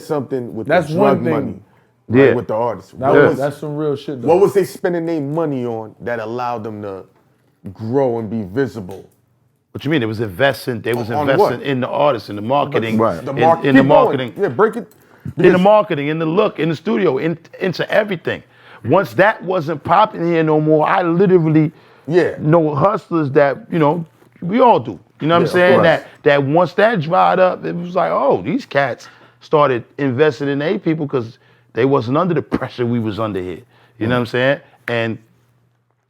something with That's the drug one thing. money. Right, with the artists. That's some real shit though. What was they spending their money on that allowed them to grow and be visible? What you mean? It was investing. They was On investing what? in the artists, in the marketing, Right. in the marketing. Yeah, break it. In the marketing, in the look, in the studio, into everything. Once that wasn't popping here no more, I literally know hustlers that, you know, we all do. You know what I'm saying? That once that dried up, it was like, oh, these cats started investing in their people because they wasn't under the pressure we was under here. You know what I'm saying? And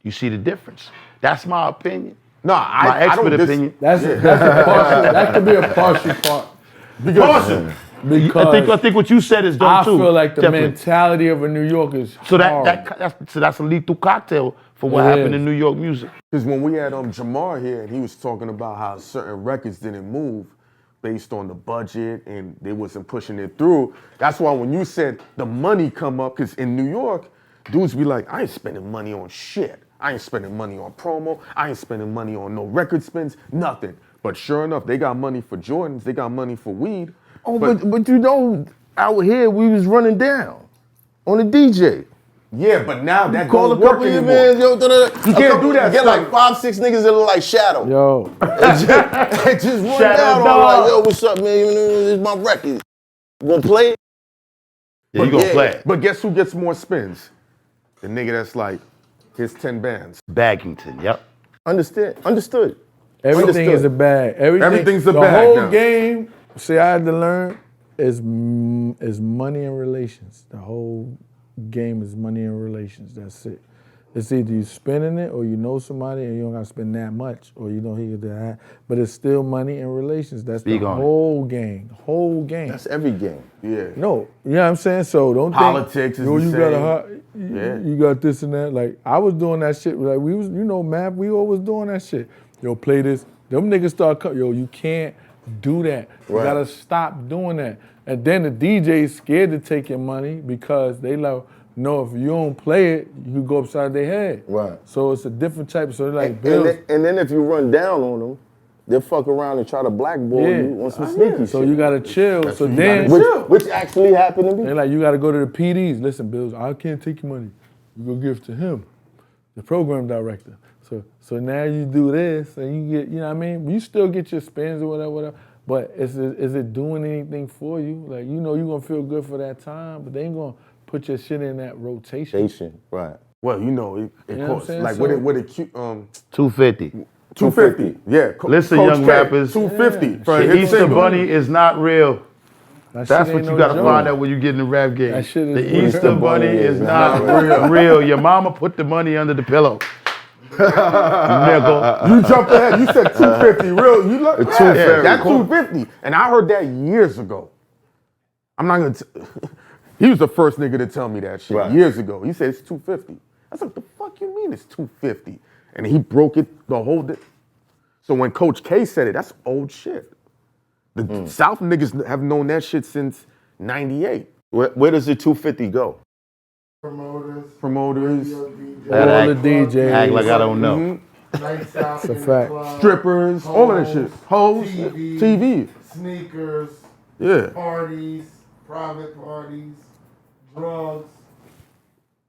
you see the difference. That's my opinion. No, my expert opinion. That's a partial, that could be a partial part. Partial. Because I think what you said is dumb too. I feel like the mentality of a New Yorker is so that's a lethal cocktail for what happened in New York music. Because when we had Jamar here, and he was talking about how certain records didn't move based on the budget and they wasn't pushing it through. That's why when you said the money come up, because in New York, dudes be like, I ain't spending money on shit. I ain't spending money on promo. I ain't spending money on no record spins, nothing. But sure enough, they got money for Jordans. They got money for weed. Oh, but you know, out here we was running down on the DJ. Yeah, but now that call don't a couple work of your anymore. man, yo, You can't do that. Get like 5-6 niggas that look like Shadow. Yo. just run down on like, yo, what's up, man? This is my record. You gonna play it? Yeah, you gonna play it. But guess who gets more spins? The nigga that's like, here's 10 bands. Baggington, yep. Understood. Everything is a bag. Everything's a bag The whole now. game, see, I had to learn, is money and relations. The whole game is money and relations. That's it. It's either you spending it or you know somebody and you don't got to spend that much or you don't hear that. But it's still money and relations. That's the whole game. The whole game. That's every game. Yeah. No, you know what I'm saying? So don't Politics think, is the you got this and that. Like, I was doing that shit. Like, we was, you know, Matt, we always doing that shit. Yo, play this. Them niggas start coming. Yo, you can't do that. You gotta stop doing that. And then the DJ's scared to take your money because they like, no, if you don't play it, you could go upside their head. Right. So it's a different type. So they're like, and then if you run down on them, they'll fuck around and try to blackball you on some sneaky shit. So you gotta chill. That's so then, which actually happened to me. They're like, you gotta go to the PDs. Listen, Bills, I can't take your money. You go give it to him, the program director. So now you do this and you get, you know what I mean? You still get your spins or whatever. But is it doing anything for you? Like, you know, you're gonna feel good for that time, but they ain't gonna put your shit in that rotation. Right. Well, you know, it costs. Like, so, what it 250. 250. Yeah. Listen, Coach young K, rappers. 250. The Easter Bunny is not real. That's what you gotta joke. find out when you get in the rap game. That shit is the Easter Bunny is not real. Your mama put the money under the pillow. Nigga. You jumped ahead. You said 250. Real. You look. 250. That's 250. And I heard that years ago. I'm not gonna. He was the first nigga to tell me that shit years ago. He said it's 250. I was like, the fuck you mean it's 250? And he broke it the whole day. So when Coach K said it, that's old shit. The South niggas have known that shit since 98. Where does the 250 go? Promoters. All the DJs. Act like I don't know. Nights out It's a in the fact. club, Strippers, all of that shit. Hoes, TV. Sneakers, Yeah. parties, private parties, drugs,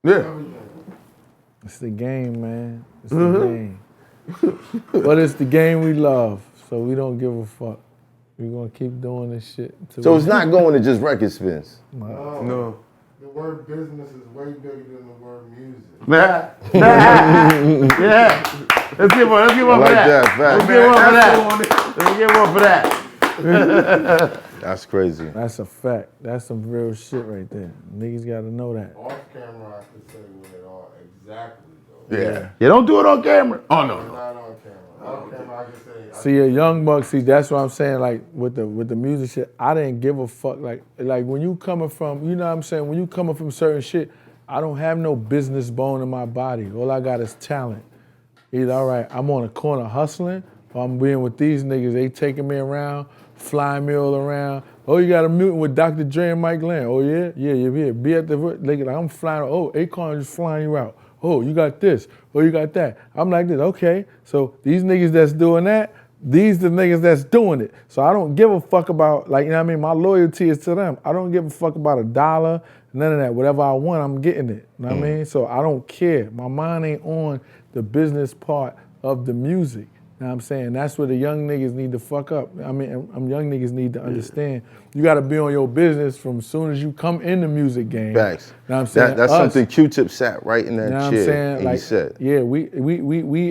Yeah. everything. It's the game, man. It's the game. But it's the game we love, so we don't give a fuck. We're gonna keep doing this shit. So it's not going to just record spins. No. The word business is way bigger than the word music. Yeah. Let's give one for that. Let's give one for that. That's crazy. That's a fact. That's some real shit right there. Niggas gotta know that. Off camera, I can say what it all exactly though. Yeah. You don't do it on camera. Oh, no. Not on camera. On camera, I can say. See, a young buck. See, that's what I'm saying. Like with the music shit, I didn't give a fuck. Like when you coming from, you know what I'm saying. When you coming from certain shit, I don't have no business bone in my body. All I got is talent. Either all right, I'm on a corner hustling, or I'm being with these niggas. They taking me around, flying me all around. Oh, you got a meeting with Dr. Dre and Mike Land. Oh yeah, you're here. Be at the like I'm flying. Oh, Akon just flying you out. Oh, you got this. Oh, you got that. I'm like this. Okay, so these niggas that's doing that, these the niggas that's doing it. So I don't give a fuck about, like, you know what I mean? My loyalty is to them. I don't give a fuck about $1, none of that. Whatever I want, I'm getting it. You know what I mean? So I don't care. My mind ain't on the business part of the music. You know what I'm saying? That's where the young niggas need to fuck up. I mean, young niggas need to understand. You got to be on your business from as soon as you come in the music game. Facts. You know what I'm saying? That's something Q-Tip sat right in that you know what chair I'm saying? and Like, he said. Yeah, we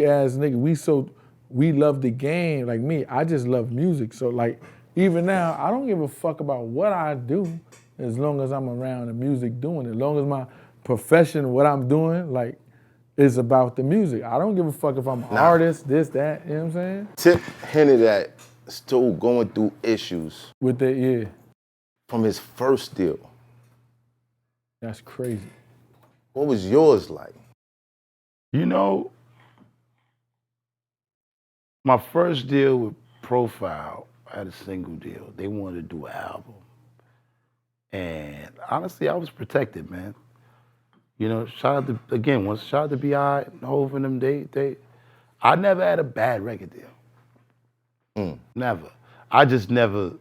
as niggas, we love the game. Like me, I just love music. So like, even now, I don't give a fuck about what I do as long as I'm around the music doing it. As long as my profession, what I'm doing, like, is about the music. I don't give a fuck if I'm an artist, this, that, you know what I'm saying? Tip hinted at still going through issues. With that, yeah. From his first deal. That's crazy. What was yours like? You know, my first deal with Profile, I had a single deal. They wanted to do an album. And honestly, I was protected, man. You know, shout out to B.I. and Hoffa and them, I never had a bad record deal. Never. I just never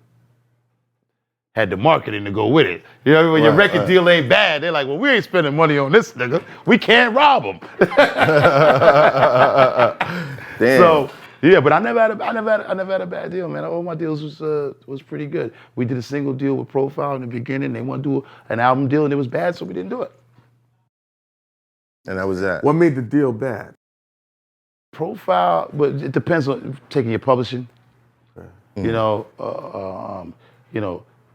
had the marketing to go with it. You know, when your record deal ain't bad, they're like, well, we ain't spending money on this nigga. We can't rob him. Damn. So, yeah, but I never had a bad deal, man. All my deals was pretty good. We did a single deal with Profile in the beginning. They wanted to do an album deal, and it was bad, so we didn't do it. And that was that. What made the deal bad? Profile, but it depends on taking your publishing. You know,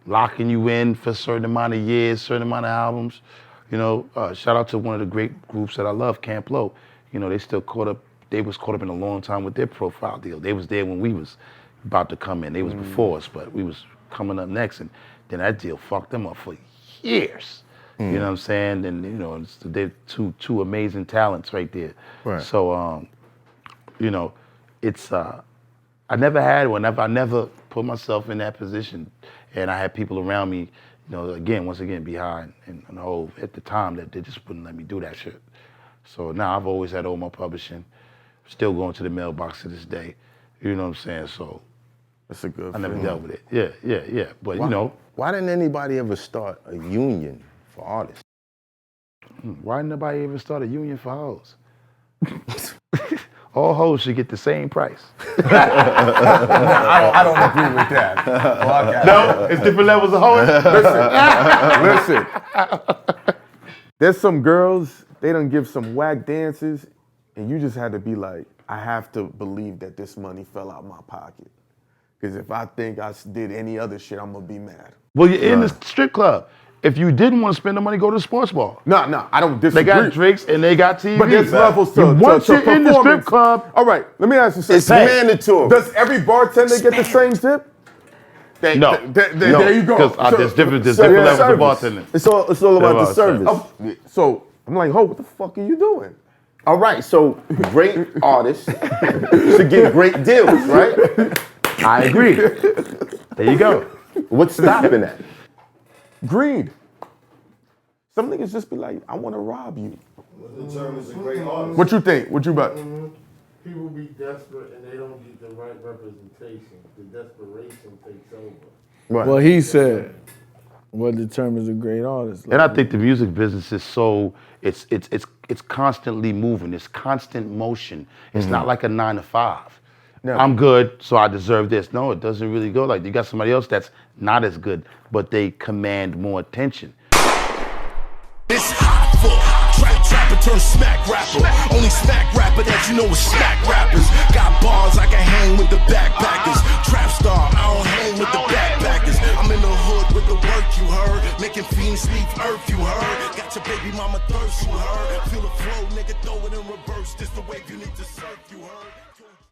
locking you in for a certain amount of years, certain amount of albums. You know, shout out to one of the great groups that I love, Camp Lo. You know, they was caught up in a long time with their Profile deal. They was there when we was about to come in. They was before us, but we was coming up next, and then that deal fucked them up for years. You know what I'm saying? And you know, they're two amazing talents right there. Right. So, you know, it's I never had one. I never put myself in that position, and I had people around me. You know, once again, behind and Hov at the time that they just wouldn't let me do that shit. So now I've always had all my publishing, still going to the mailbox to this day. You know what I'm saying? So that's a good. I never dealt with it. Yeah. But you know, why didn't anybody ever start a union for artists? Why didn't nobody ever start a union for hoes? All hoes should get the same price. I don't agree with that. No, it's different levels of hoes. Listen. There's some girls, they done give some whack dances, and you just had to be like, I have to believe that this money fell out my pocket. Because if I think I did any other shit, I'm going to be mad. Well, you're in the strip club. If you didn't want to spend the money, go to the sports bar. No, I don't disagree. They got drinks and they got TV. But there's levels to once to you're in the strip club. All right, let me ask you something. It's mandatory. Does every bartender get the same tip? No. There you go. Because there's different levels of bartending. It's all about the service. So I'm like, what the fuck are you doing? All right, so great artists should get great deals, right? I agree. There you go. What's stopping that? Greed. Some niggas just be like, I want to rob you. What determines a great artist? What you think? What you about? People be desperate and they don't get the right representation. The desperation takes over. Right. Well, he said, what determines a great artist? And I think the music business is so, it's constantly moving. It's constant motion. It's not like a 9 to 5. No. I'm good, so I deserve this. No, it doesn't really go like that. You got somebody else that's not as good, but they command more attention. It's hot for trapper turn smack rapper. Only smack rapper that you know is smack rappers. Got bars I can hang with the backpackers. Trap star, I don't hang with the backpackers. I'm in the hood with the work you heard. Making fiends leave earth you heard. Got your baby mama thirst you heard. Feel the flow, nigga, throw it in reverse. This the wave you need to surf you heard.